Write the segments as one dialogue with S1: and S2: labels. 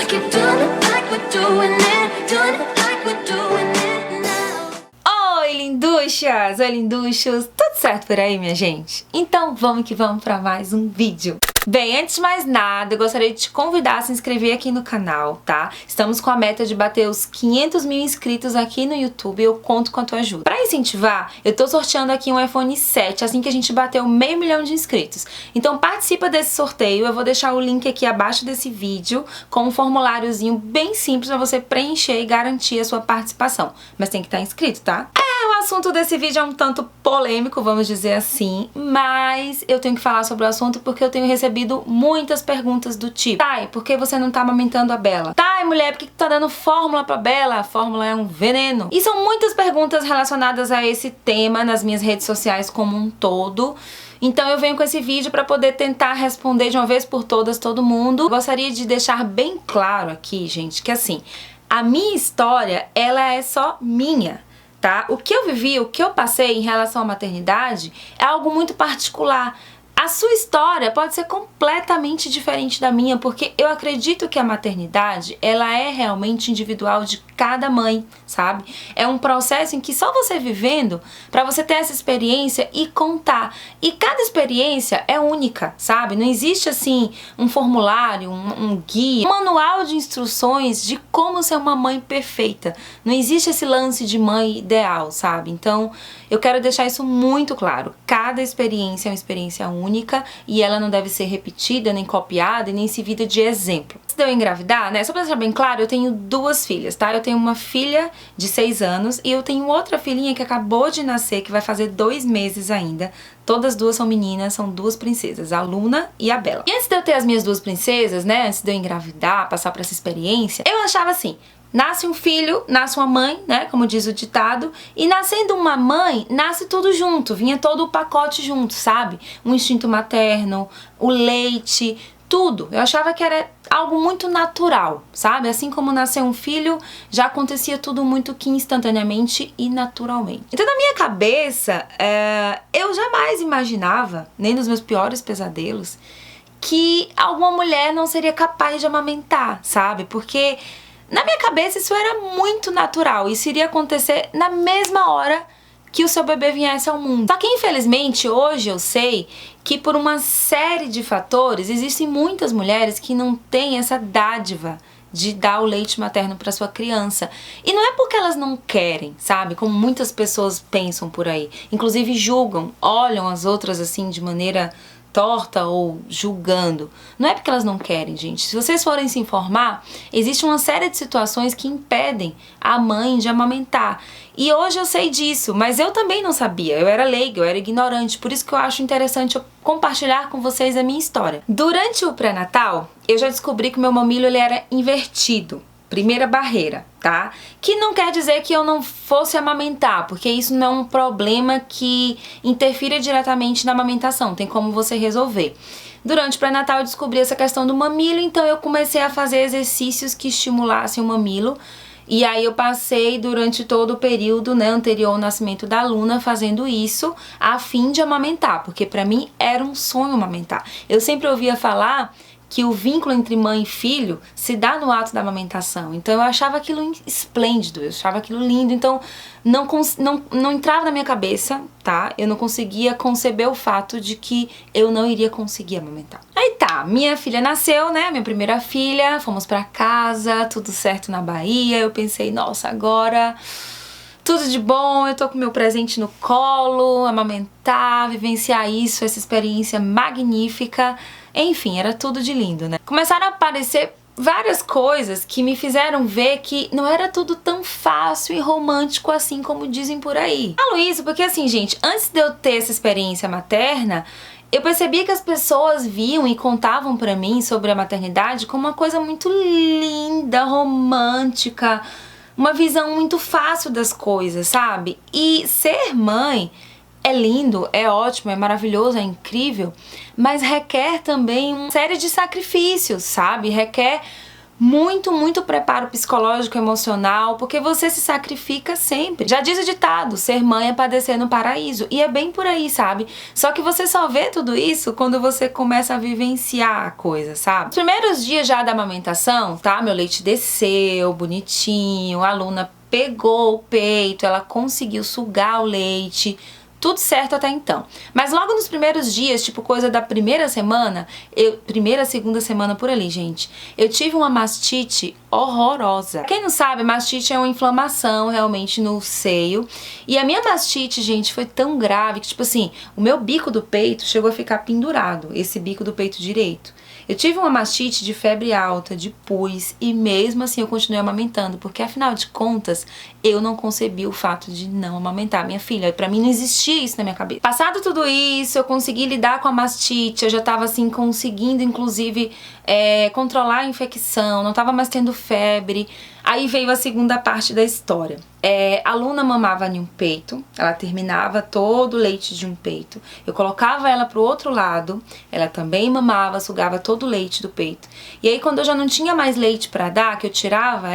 S1: keep doing it like we're doing it now.
S2: Oi, linduchas! Oi, linduchos! Tudo certo por aí, minha gente? Então vamos que vamos para mais um vídeo. Bem, antes de mais nada, eu gostaria de te convidar a se inscrever aqui no canal, tá? Estamos com a meta de bater os 500 mil inscritos aqui no YouTube e eu conto com a tua ajuda. Pra incentivar, eu tô sorteando aqui um iPhone 7 assim que a gente bater o 500 mil de inscritos. Então participa desse sorteio, eu vou deixar o link aqui abaixo desse vídeo com um formuláriozinho bem simples pra você preencher e garantir a sua participação. Mas tem que estar inscrito, tá? O assunto desse vídeo é um tanto polêmico, vamos dizer assim, mas eu tenho que falar sobre o assunto porque eu tenho recebido muitas perguntas do tipo: Thay, por que você não tá amamentando a Bela? Thay, mulher, por que tu tá dando fórmula pra Bela? A fórmula é um veneno. E são muitas perguntas relacionadas a esse tema nas minhas redes sociais como um todo. Então eu venho com esse vídeo para poder tentar responder de uma vez por todas todo mundo. Gostaria de deixar bem claro aqui, gente, que assim, a minha história, ela é só minha. Tá? O que eu vivi, o que eu passei em relação à maternidade é algo muito particular. A sua história pode ser completamente diferente da minha, porque eu acredito que a maternidade, ela é realmente individual de cada mãe, sabe? É um processo em que só você vivendo, pra você ter essa experiência e contar. E cada experiência é única, sabe? Não existe assim um formulário, um guia, um manual de instruções de como ser uma mãe perfeita. Não existe esse lance de mãe ideal, sabe? Então, eu quero deixar isso muito claro. Cada experiência é uma experiência única e ela não deve ser repetida, nem copiada e nem servida de exemplo. Antes de eu engravidar, né, só pra deixar bem claro, eu tenho duas filhas, tá? Eu tenho uma filha de 6 anos e eu tenho outra filhinha que acabou de nascer, que vai fazer 2 meses ainda. Todas duas são meninas, são duas princesas, a Luna e a Bela. E antes de eu ter as minhas duas princesas, né, antes de eu engravidar, passar por essa experiência, eu achava assim: nasce um filho, nasce uma mãe, né, como diz o ditado, e nascendo uma mãe, nasce tudo junto, vinha todo o pacote junto, sabe? O instinto materno, o leite, tudo. Eu achava que era algo muito natural, sabe? Assim como nascer um filho, já acontecia tudo muito que instantaneamente e naturalmente. Então na minha cabeça, eu jamais imaginava, nem nos meus piores pesadelos, que alguma mulher não seria capaz de amamentar, sabe? Porque na minha cabeça isso era muito natural, isso iria acontecer na mesma hora que o seu bebê viesse ao mundo. Só que infelizmente hoje eu sei que por uma série de fatores existem muitas mulheres que não têm essa dádiva de dar o leite materno para sua criança. E não é porque elas não querem, sabe? Como muitas pessoas pensam por aí. Inclusive julgam, olham as outras assim de maneira torta ou julgando. Não é porque elas não querem, gente. Se vocês forem se informar, existe uma série de situações que impedem a mãe de amamentar. E hoje eu sei disso, mas eu também não sabia. Eu era leiga, eu era ignorante. Por isso que eu acho interessante eu compartilhar com vocês a minha história. Durante o pré-natal, eu já descobri que o meu mamilo ele era invertido. Primeira barreira, tá? Que não quer dizer que eu não fosse amamentar, porque isso não é um problema que interfira diretamente na amamentação, tem como você resolver. Durante o pré-natal eu descobri essa questão do mamilo, então eu comecei a fazer exercícios que estimulassem o mamilo. E aí eu passei durante todo o período, né, anterior ao nascimento da Luna fazendo isso a fim de amamentar, porque pra mim era um sonho amamentar. Eu sempre ouvia falar que o vínculo entre mãe e filho se dá no ato da amamentação. Então eu achava aquilo esplêndido, eu achava aquilo lindo, então não entrava na minha cabeça, tá? Eu não conseguia conceber o fato de que eu não iria conseguir amamentar. Aí tá, minha filha nasceu, né? Minha primeira filha, fomos pra casa, tudo certo na Bahia. Eu pensei, nossa, agora tudo de bom, eu tô com meu presente no colo, amamentar, vivenciar isso, essa experiência magnífica. Enfim, era tudo de lindo, né? Começaram a aparecer várias coisas que me fizeram ver que não era tudo tão fácil e romântico assim como dizem por aí. Falo isso porque assim, gente, antes de eu ter essa experiência materna, eu percebia que as pessoas viam e contavam pra mim sobre a maternidade como uma coisa muito linda, romântica, uma visão muito fácil das coisas, sabe? E ser mãe é lindo, é ótimo, é maravilhoso, é incrível, mas requer também uma série de sacrifícios, sabe? Requer muito preparo psicológico, emocional, porque você se sacrifica sempre. Já diz o ditado, ser mãe é padecer no paraíso, e é bem por aí, sabe? Só que você só vê tudo isso quando você começa a vivenciar a coisa, sabe? Os primeiros dias já da amamentação, tá? Meu leite desceu, bonitinho, a Luna pegou o peito, ela conseguiu sugar o leite, tudo certo até então. Mas logo nos primeiros dias, tipo coisa da primeira semana, primeira, segunda semana por ali, gente, eu tive uma mastite horrorosa. Quem não sabe, mastite é uma inflamação realmente no seio. E a minha mastite, gente, foi tão grave que, tipo assim, o meu bico do peito chegou a ficar pendurado, esse bico do peito direito. Eu tive uma mastite de febre alta, de pus, e mesmo assim eu continuei amamentando, porque afinal de contas, eu não concebi o fato de não amamentar minha filha. Pra mim não existia isso na minha cabeça. Passado tudo isso, eu consegui lidar com a mastite, eu já tava assim conseguindo inclusive controlar a infecção, não tava mais tendo febre. Aí veio a segunda parte da história. A Luna mamava em um peito, ela terminava todo o leite de um peito. Eu colocava ela pro outro lado, ela também mamava, sugava todo o leite do peito. E aí quando eu já não tinha mais leite pra dar, que eu tirava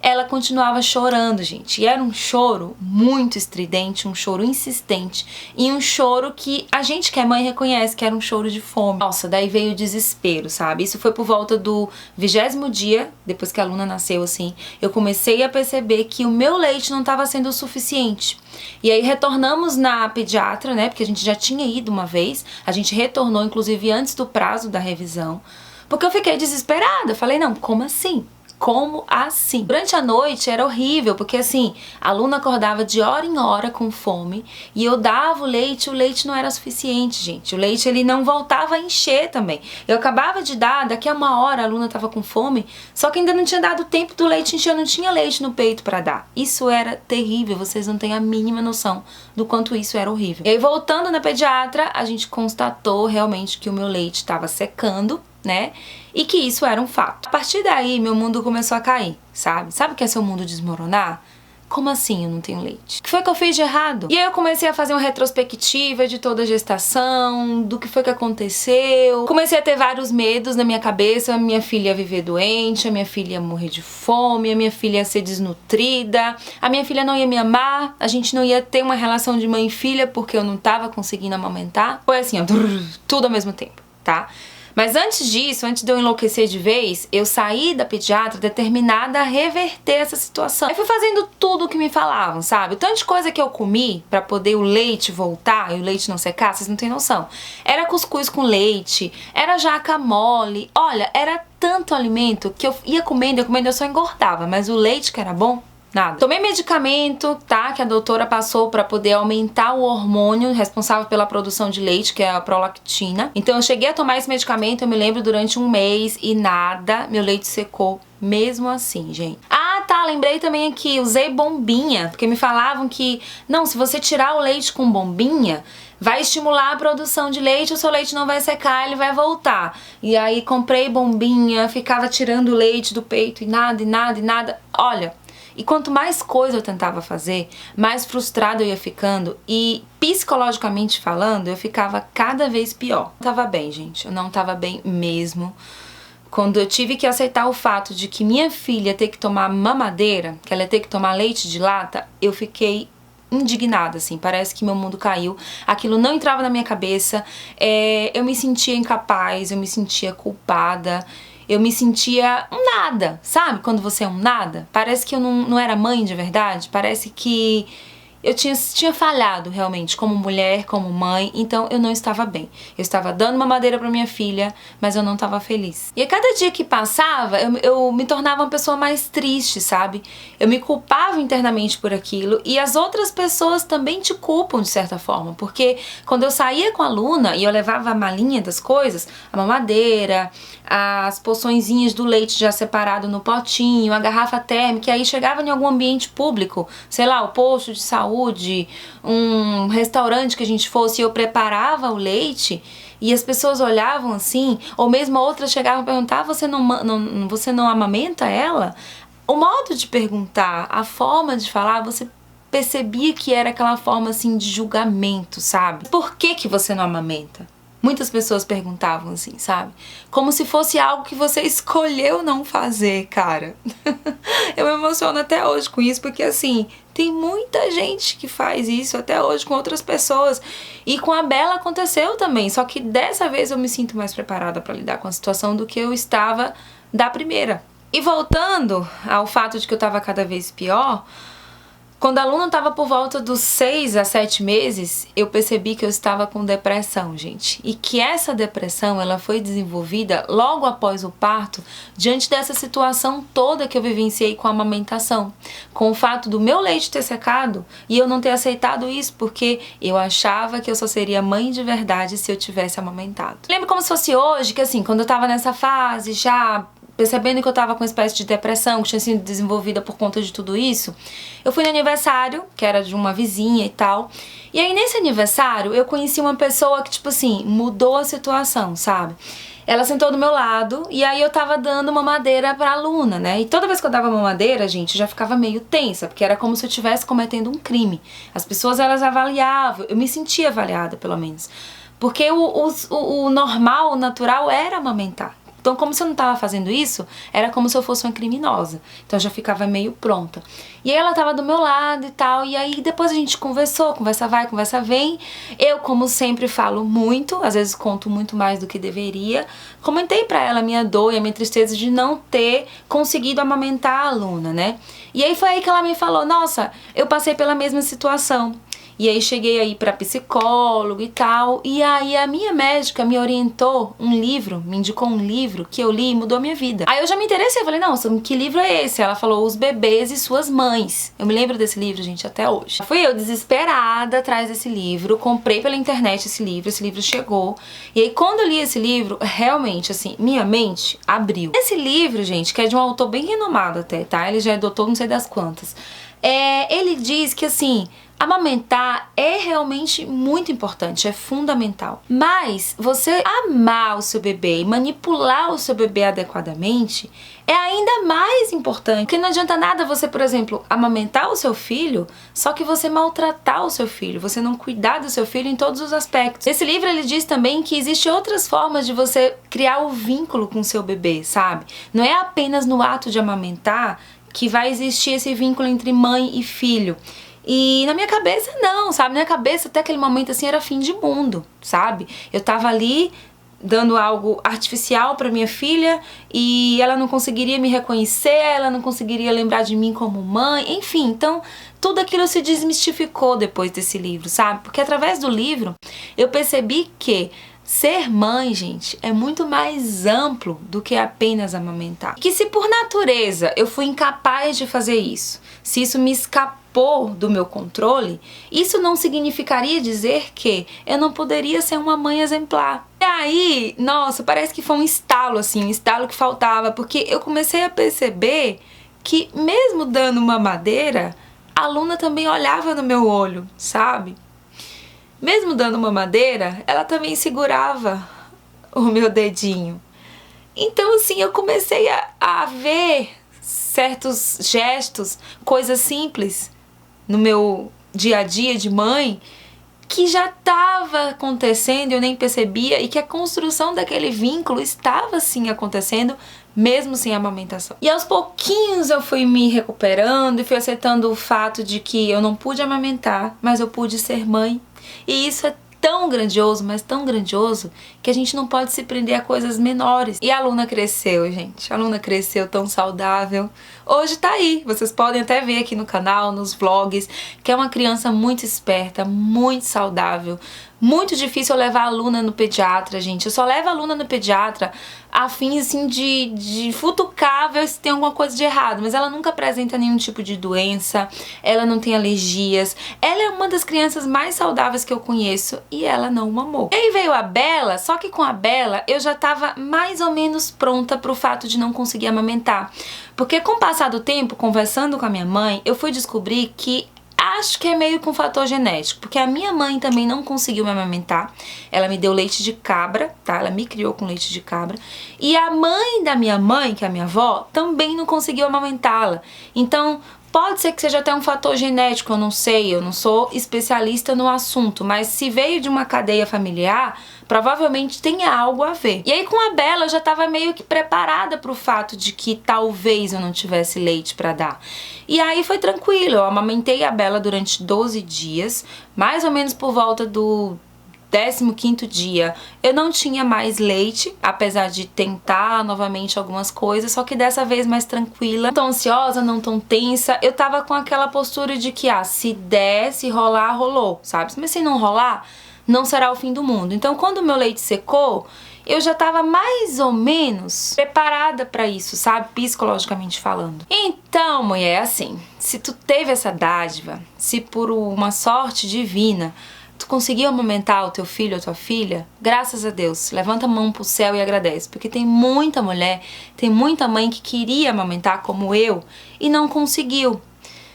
S2: ela continuava chorando, gente. E era um choro muito estridente, um choro insistente e um choro que a gente que é mãe reconhece que era um choro de fome. Nossa, daí veio o desespero, sabe? Isso foi por volta do 20º dia, depois que a Luna nasceu, assim, eu comecei a perceber que o meu leite não estava sendo o suficiente. E aí retornamos na pediatra, né? Porque a gente já tinha ido uma vez, a gente retornou, inclusive, antes do prazo da revisão, porque eu fiquei desesperada. Eu falei, não, como assim? Como assim? Durante a noite era horrível, porque assim, a Luna acordava de hora em hora com fome e eu dava o leite não era suficiente, gente. O leite ele não voltava a encher também. Eu acabava de dar, daqui a uma hora a Luna tava com fome, só que ainda não tinha dado tempo do leite encher, eu não tinha leite no peito pra dar. Isso era terrível, vocês não têm a mínima noção do quanto isso era horrível. E aí voltando na pediatra, a gente constatou realmente que o meu leite estava secando, né? E que isso era um fato. A partir daí, meu mundo começou a cair, sabe? Sabe o que é seu mundo desmoronar? Como assim eu não tenho leite? O que foi que eu fiz de errado? E aí eu comecei a fazer uma retrospectiva de toda a gestação, do que foi que aconteceu. Comecei a ter vários medos na minha cabeça. A minha filha ia viver doente, a minha filha ia morrer de fome, a minha filha ia ser desnutrida, a minha filha não ia me amar, a gente não ia ter uma relação de mãe e filha porque eu não tava conseguindo amamentar. Foi assim, ó, tudo ao mesmo tempo, tá? Mas antes disso, antes de eu enlouquecer de vez, eu saí da pediatra determinada a reverter essa situação. Eu fui fazendo tudo o que me falavam, sabe? O tanto de coisa que eu comi pra poder o leite voltar e o leite não secar, vocês não têm noção. Era cuscuz com leite, era jaca mole, olha, era tanto alimento que eu ia comendo, eu só engordava, mas o leite que era bom, nada. Tomei medicamento, tá? Que a doutora passou pra poder aumentar o hormônio responsável pela produção de leite, que é a prolactina. Então eu cheguei a tomar esse medicamento, eu me lembro, durante um mês e nada, meu leite secou mesmo assim, gente. Ah, tá, lembrei também aqui, usei bombinha, porque me falavam que, não, se você tirar o leite com bombinha, vai estimular a produção de leite, o seu leite não vai secar, ele vai voltar. E aí comprei bombinha, ficava tirando o leite do peito e nada, e nada, e nada. Olha, e quanto mais coisa eu tentava fazer, mais frustrada eu ia ficando e psicologicamente falando, eu ficava cada vez pior. Não tava bem, gente, eu não tava bem mesmo. Quando eu tive que aceitar o fato de que minha filha ia ter que tomar mamadeira, que ela ia ter que tomar leite de lata, eu fiquei indignada, assim, parece que meu mundo caiu, aquilo não entrava na minha cabeça, eu me sentia incapaz, eu me sentia culpada, eu me sentia um nada, sabe? Quando você é um nada, parece que eu não era mãe de verdade, parece que eu tinha falhado realmente como mulher, como mãe, então eu não estava bem. Eu estava dando mamadeira pra minha filha, mas eu não estava feliz. E a cada dia que passava, eu me tornava uma pessoa mais triste, sabe? Eu me culpava internamente por aquilo e as outras pessoas também te culpam de certa forma, porque quando eu saía com a Luna e eu levava a malinha das coisas, a mamadeira, as poçõezinhas do leite já separado no potinho, a garrafa térmica, e aí chegava em algum ambiente público, sei lá, o posto de saúde, um restaurante que a gente fosse, e eu preparava o leite e as pessoas olhavam assim, ou mesmo outras chegavam a perguntar, você não amamenta ela? O modo de perguntar, a forma de falar, você percebia que era aquela forma assim de julgamento, sabe? Por que você não amamenta? Muitas pessoas perguntavam assim, sabe? Como se fosse algo que você escolheu não fazer, cara. Eu me emociono até hoje com isso, porque assim, tem muita gente que faz isso até hoje com outras pessoas. E com a Bela aconteceu também, só que dessa vez eu me sinto mais preparada pra lidar com a situação do que eu estava da primeira. E voltando ao fato de que eu tava cada vez pior, quando a Luna estava por volta dos 6 a 7 meses, eu percebi que eu estava com depressão, gente. E que essa depressão, ela foi desenvolvida logo após o parto, diante dessa situação toda que eu vivenciei com a amamentação. Com o fato do meu leite ter secado e eu não ter aceitado isso, porque eu achava que eu só seria mãe de verdade se eu tivesse amamentado. Lembro como se fosse hoje, que assim, quando eu tava nessa fase, já percebendo que eu tava com uma espécie de depressão que tinha sido desenvolvida por conta de tudo isso, eu fui no aniversário, que era de uma vizinha e tal, e aí nesse aniversário eu conheci uma pessoa que, tipo assim, mudou a situação, sabe? Ela sentou do meu lado e aí eu tava dando mamadeira pra Luna, né? E toda vez que eu dava mamadeira, gente, eu já ficava meio tensa, porque era como se eu estivesse cometendo um crime. As pessoas, elas avaliavam, eu me sentia avaliada, pelo menos. Porque o normal, o natural era amamentar. Então, como se eu não tava fazendo isso, era como se eu fosse uma criminosa. Então, eu já ficava meio pronta. E aí, ela tava do meu lado e tal. E aí, depois a gente conversou, conversa vai, conversa vem. Eu, como sempre, falo muito. Às vezes, conto muito mais do que deveria. Comentei pra ela a minha dor e a minha tristeza de não ter conseguido amamentar a Luna, né? E aí, foi aí que ela me falou, nossa, eu passei pela mesma situação. E aí cheguei aí pra psicólogo e tal, e aí a minha médica me orientou um livro, me indicou um livro que eu li e mudou minha vida. Aí eu já me interessei, falei, nossa, que livro é esse? Ela falou, Os Bebês e Suas Mães. Eu me lembro desse livro, gente, até hoje. Fui eu desesperada atrás desse livro, comprei pela internet esse livro chegou. E aí quando eu li esse livro, realmente, assim, minha mente abriu. Esse livro, gente, que é de um autor bem renomado até, tá? Ele já é doutor não sei das quantas. Ele diz que, assim, amamentar é realmente muito importante, é fundamental. Mas você amar o seu bebê e manipular o seu bebê adequadamente é ainda mais importante. Porque não adianta nada você, por exemplo, amamentar o seu filho, só que você maltratar o seu filho, você não cuidar do seu filho em todos os aspectos. Nesse livro ele diz também que existem outras formas de você criar o vínculo com o seu bebê, sabe? Não é apenas no ato de amamentar que vai existir esse vínculo entre mãe e filho. E na minha cabeça não, sabe? Na minha cabeça até aquele momento assim era fim de mundo, sabe? Eu tava ali dando algo artificial pra minha filha e ela não conseguiria me reconhecer, ela não conseguiria lembrar de mim como mãe, enfim, então tudo aquilo se desmistificou depois desse livro, sabe? Porque através do livro eu percebi que ser mãe, gente, é muito mais amplo do que apenas amamentar. Que se por natureza eu fui incapaz de fazer isso, se isso me escapou do meu controle, isso não significaria dizer que eu não poderia ser uma mãe exemplar. E aí, nossa, parece que foi um estalo assim, um estalo que faltava, porque eu comecei a perceber que mesmo dando mamadeira, a Luna também olhava no meu olho, sabe? Mesmo dando mamadeira, ela também segurava o meu dedinho. Então, assim, eu comecei a ver certos gestos, coisas simples no meu dia a dia de mãe, que já estava acontecendo e eu nem percebia, e que a construção daquele vínculo estava, sim, acontecendo, mesmo sem amamentação. E aos pouquinhos eu fui me recuperando e fui aceitando o fato de que eu não pude amamentar, mas eu pude ser mãe. E isso é tão grandioso, mas tão grandioso, que a gente não pode se prender a coisas menores. E a Luna cresceu, gente. A Luna cresceu tão saudável. Hoje tá aí, vocês podem até ver aqui no canal, nos vlogs, que é uma criança muito esperta, muito saudável. Muito difícil eu levar a Luna no pediatra, gente. Eu só levo a Luna no pediatra a fim, assim, de futucar, ver se tem alguma coisa de errado. Mas ela nunca apresenta nenhum tipo de doença, ela não tem alergias. Ela é uma das crianças mais saudáveis que eu conheço e ela não mamou. E aí veio a Bela, só que com a Bela eu já tava mais ou menos pronta pro fato de não conseguir amamentar. Porque com o passar do tempo, conversando com a minha mãe, eu fui descobrir que acho que é meio com fator genético, porque a minha mãe também não conseguiu me amamentar. Ela me deu leite de cabra, tá? Ela me criou com leite de cabra. E a mãe da minha mãe, que é a minha avó, também não conseguiu amamentá-la. Então, pode ser que seja até um fator genético, eu não sei, eu não sou especialista no assunto, mas se veio de uma cadeia familiar, provavelmente tenha algo a ver. E aí com a Bela eu já tava meio que preparada pro fato de que talvez eu não tivesse leite pra dar. E aí foi tranquilo, eu amamentei a Bela durante 12 dias, mais ou menos por volta do 15º dia, eu não tinha mais leite, apesar de tentar novamente algumas coisas, só que dessa vez mais tranquila, não tão ansiosa, não tão tensa. Eu tava com aquela postura de que, se der, se rolar, rolou, sabe? Mas se não rolar, não será o fim do mundo. Então, quando o meu leite secou, eu já tava mais ou menos preparada pra isso, sabe? Psicologicamente falando. Então, mulher, assim, se tu teve essa dádiva, se por uma sorte divina tu conseguiu amamentar o teu filho ou a tua filha, graças a Deus, levanta a mão pro céu e agradece, porque tem muita mulher, tem muita mãe que queria amamentar como eu e não conseguiu.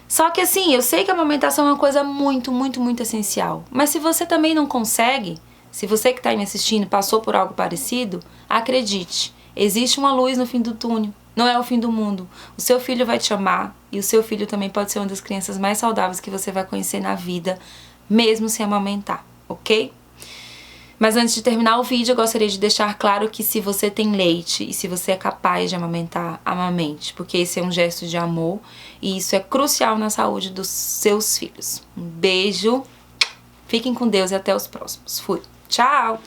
S2: Só que assim, eu sei que a amamentação é uma coisa muito, muito, muito essencial, mas se você também não consegue, se você que tá aí me assistindo passou por algo parecido, acredite, existe uma luz no fim do túnel. Não é o fim do mundo. O seu filho vai te amar e o seu filho também pode ser uma das crianças mais saudáveis que você vai conhecer na vida, mesmo sem amamentar, ok? Mas antes de terminar o vídeo, eu gostaria de deixar claro que se você tem leite e se você é capaz de amamentar, amamente, porque esse é um gesto de amor e isso é crucial na saúde dos seus filhos. Um beijo, fiquem com Deus e até os próximos. Fui, tchau!